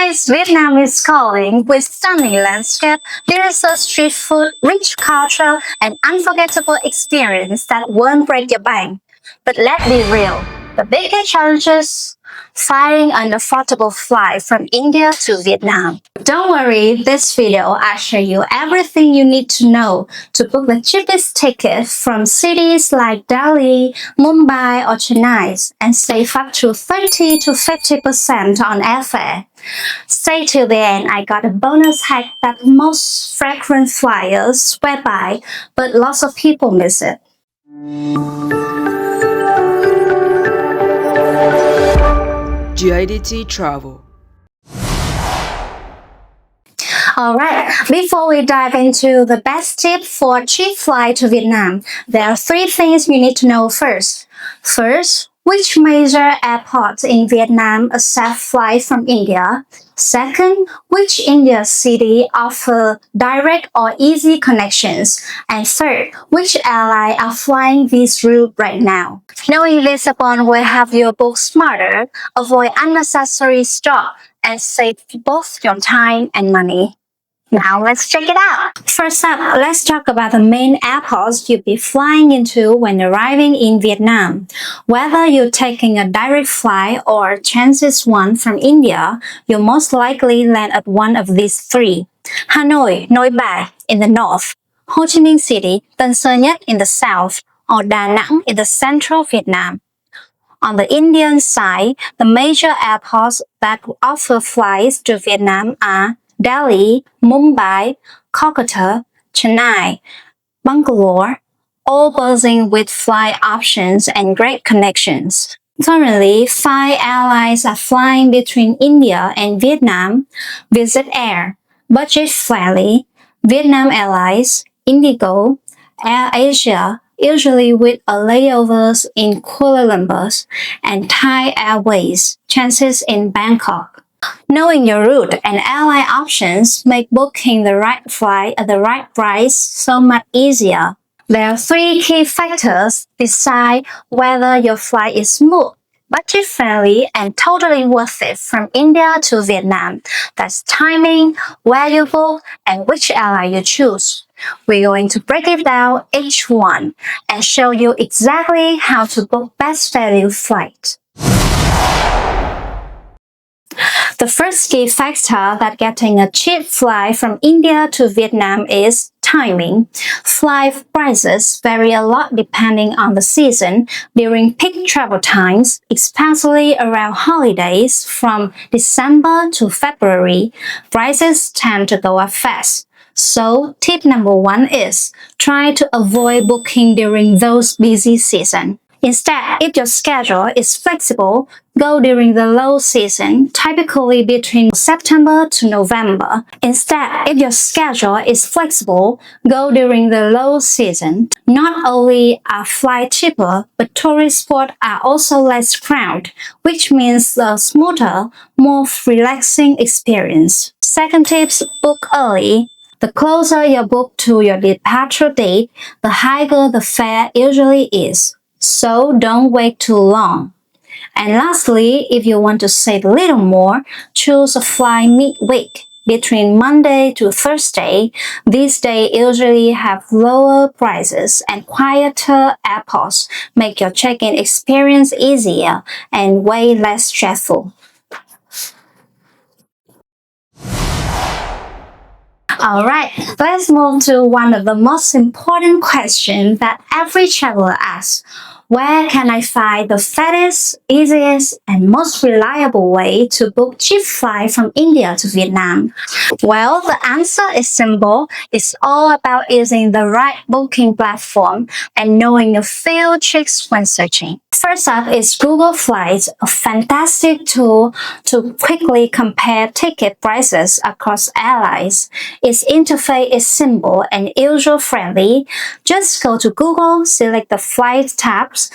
Yes, Vietnam is calling with stunning landscape, delicious street food, rich culture, and unforgettable experience that won't break your bank. But let's be real, the biggest challenges finding an affordable flight from India to Vietnam. Don't worry, this video I'll show you everything you need to know to book the cheapest ticket from cities like Delhi, Mumbai, or Chennai and save up to 30 to 50% on airfare. Stay till the end, I got a bonus hack that most frequent flyers swear by, but lots of people miss it. GIDT Travel. Alright, before we dive into the best tip for a cheap flight to Vietnam, there are 3 things you need to know first. First, which major airports in Vietnam accept flights from India? Second, which India city offer direct or easy connections? And third, which airline are flying this route right now? Knowing this upon will help you book smarter, avoid unnecessary stop, and save both your time and money. Now let's check it out. First up, let's talk about the main airports you'll be flying into when arriving in Vietnam. Whether you're taking a direct flight or transit one from India, you'll most likely land at one of these 3. Hanoi, Nội Bài in the north, Ho Chi Minh City, Tân Sơn Nhất in the south, or Da Nang in the central Vietnam. On the Indian side, the major airports that offer flights to Vietnam are Delhi, Mumbai, Kolkata, Chennai, Bangalore, all buzzing with flight options and great connections. Currently, 5 airlines are flying between India and Vietnam: Vietjet Air, Budget Friendly, Vietnam Airlines, Indigo, Air Asia, usually with a layovers in Kuala Lumpur, and Thai Airways, chances in Bangkok. Knowing your route and airline options make booking the right flight at the right price so much easier. There are 3 key factors decide whether your flight is smooth, budget-friendly, and totally worth it from India to Vietnam. That's timing, where you book, and which airline you choose. We're going to break it down each one and show you exactly how to book best value flight. The first key factor that getting a cheap flight from India to Vietnam is timing. Flight prices vary a lot depending on the season. During peak travel times, especially around holidays from December to February, prices tend to go up fast. So, tip number 1 is try to avoid booking during those busy seasons. Instead, if your schedule is flexible, go during the low season, typically between September to November. Instead, if your schedule is flexible, go during the low season. Not only are flights cheaper, but tourist spots are also less crowded, which means a smoother, more relaxing experience. Second tip, book early. The closer you book to your departure date, the higher the fare usually is. So don't wait too long. And lastly, if you want to save a little more, choose a flight midweek between Monday to Thursday. These days usually have lower prices and quieter airports, make your check-in experience easier and way less stressful. Alright, let's move to one of the most important questions that every traveler asks. Where can I find the fastest, easiest, and most reliable way to book cheap flight from India to Vietnam? Well, the answer is simple. It's all about using the right booking platform and knowing a few tricks when searching. First up is Google Flights, a fantastic tool to quickly compare ticket prices across airlines. Its interface is simple and user-friendly. Just go to Google, select the Flight tabs,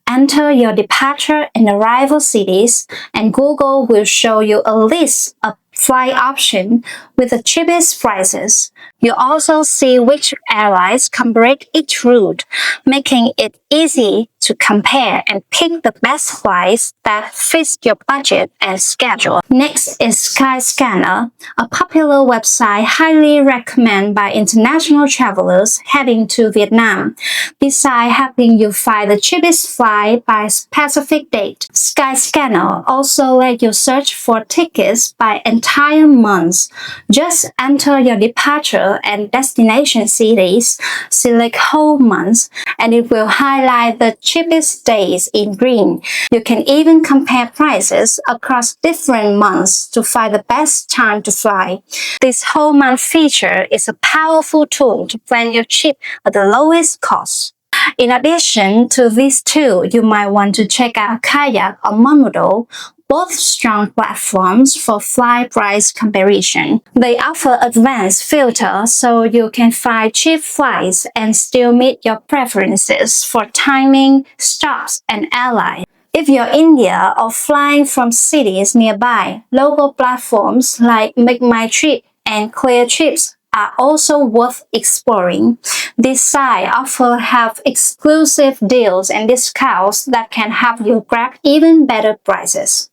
enter your departure and arrival cities, and Google will show you a list of flight option with the cheapest prices. You also see which airlines complete each route, making it easy to compare and pick the best flights that fits your budget and schedule. Next is Skyscanner, a popular website highly recommended by international travelers heading to Vietnam. Besides helping you find the cheapest flight by specific date, Skyscanner also lets you search for tickets by entire months. Just enter your departure and destination cities, select whole months, and it will highlight the cheapest days in green. You can even compare prices across different months to find the best time to fly. This whole month feature is a powerful tool to plan your trip at the lowest cost. In addition to these two, you might want to check out Kayak or Momodo, both strong platforms for flight price comparison. They offer advanced filters so you can find cheap flights and still meet your preferences for timing, stops, and airlines. If you're in India or flying from cities nearby, local platforms like Make My Trip and Clear Trips are also worth exploring. These sites often have exclusive deals and discounts that can help you grab even better prices.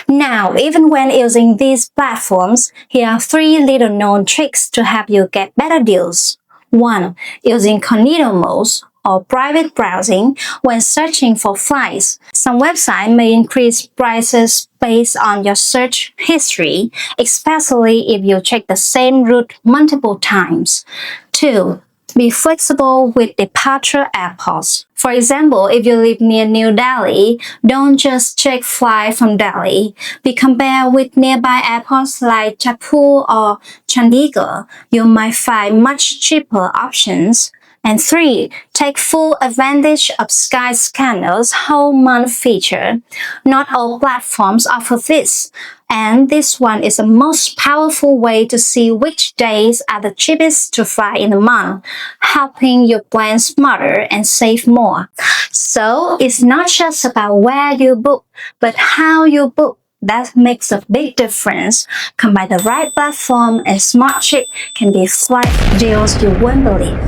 Now, even when using these platforms, here are 3 little known tricks to help you get better deals. 1. Using incognito modes or private browsing when searching for flights. Some websites may increase prices based on your search history, especially if you check the same route multiple times. 2. Be flexible with departure airports. For example, if you live near New Delhi, don't just check flight from Delhi. Be compared with nearby airports like Jaipur or Chandigarh. You might find much cheaper options. And 3. Take full advantage of Skyscanner's whole month feature. Not all platforms offer this, and this one is the most powerful way to see which days are the cheapest to fly in the month, helping you plan smarter and save more. So it's not just about where you book, but how you book. That makes a big difference. Combine the right platform and smart trip can be flight deals you won't believe.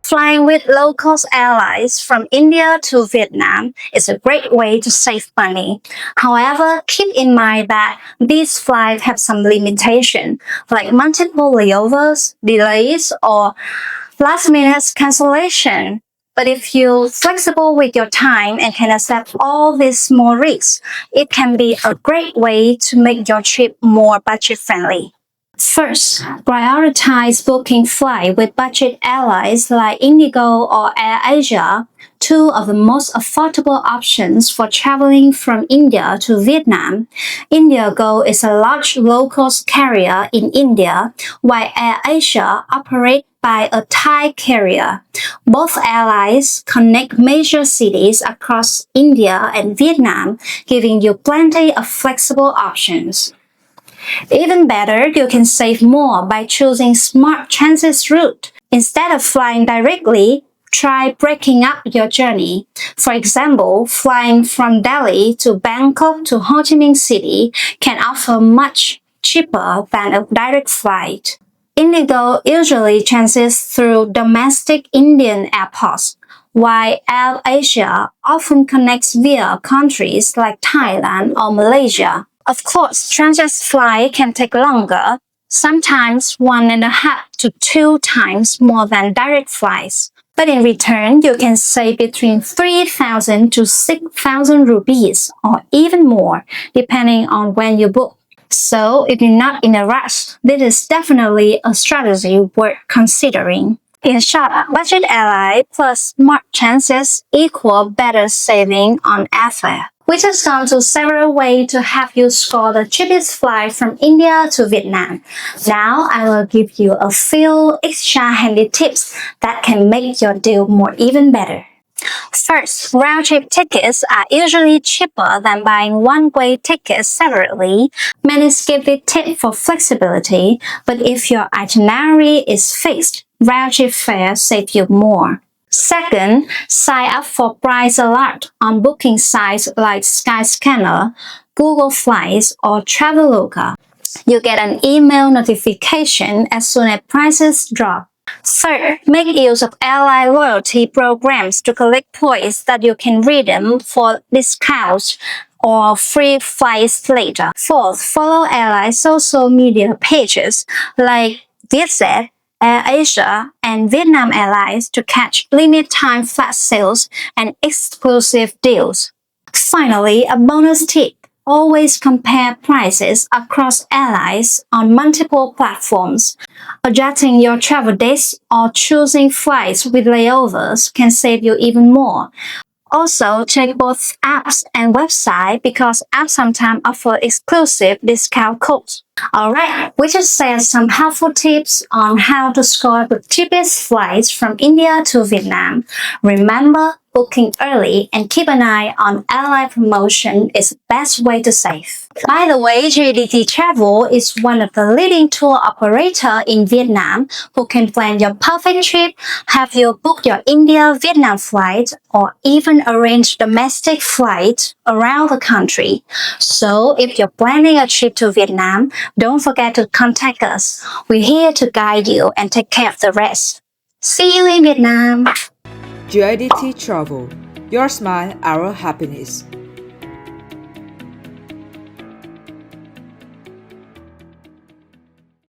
Flying with low-cost airlines from India to Vietnam is a great way to save money. However, keep in mind that these flights have some limitations, like multiple layovers, delays, or last-minute cancellation. But if you're flexible with your time and can accept all these small risks, it can be a great way to make your trip more budget-friendly. First, prioritize booking flights with budget airlines like Indigo or AirAsia, 2 of the most affordable options for traveling from India to Vietnam. Indigo is a large low-cost carrier in India, while AirAsia operates by a Thai carrier. Both airlines connect major cities across India and Vietnam, giving you plenty of flexible options. Even better, you can save more by choosing smart transit route. Instead of flying directly, try breaking up your journey. For example, flying from Delhi to Bangkok to Ho Chi Minh City can offer much cheaper than a direct flight. Indigo usually transits through domestic Indian airports, while AirAsia often connects via countries like Thailand or Malaysia. Of course, transit flights can take longer, sometimes 1.5 to 2 times more than direct flights. But in return, you can save between 3,000 to 6,000 rupees or even more, depending on when you book. So if you're not in a rush, this is definitely a strategy worth considering. In short, budget airline plus smart transits equal better saving on airfare. We just gone to several ways to help you score the cheapest flight from India to Vietnam. Now I will give you a few extra handy tips that can make your deal more even better. First, round-trip tickets are usually cheaper than buying one-way tickets separately. Many skip this tip for flexibility, but if your itinerary is fixed, round-trip fares save you more. Second, sign up for price alert on booking sites like Skyscanner. Google Flights, or Traveloka. You get an email notification as soon as prices drop. Third, make use of airline loyalty programs to collect points that you can redeem for discounts or free flights later. Fourth, follow airline social media pages like Vietjet, AirAsia, and Vietnam Airlines to catch limited time flash sales and exclusive deals. Finally, a bonus tip. Always compare prices across airlines on multiple platforms. Adjusting your travel dates or choosing flights with layovers can save you even more. Also, check both apps and website because apps sometimes offer exclusive discount codes. Alright, we just shared some helpful tips on how to score the cheapest flights from India to Vietnam. Remember, booking early and keep an eye on airline promotion is the best way to save. By the way, JDT Travel is one of the leading tour operators in Vietnam who can plan your perfect trip, have you book your India-Vietnam flight, or even arrange domestic flights around the country. So if you're planning a trip to Vietnam, don't forget to contact us. We're here to guide you and take care of the rest. See you in Vietnam! GIDT Travel. Your smile, our happiness.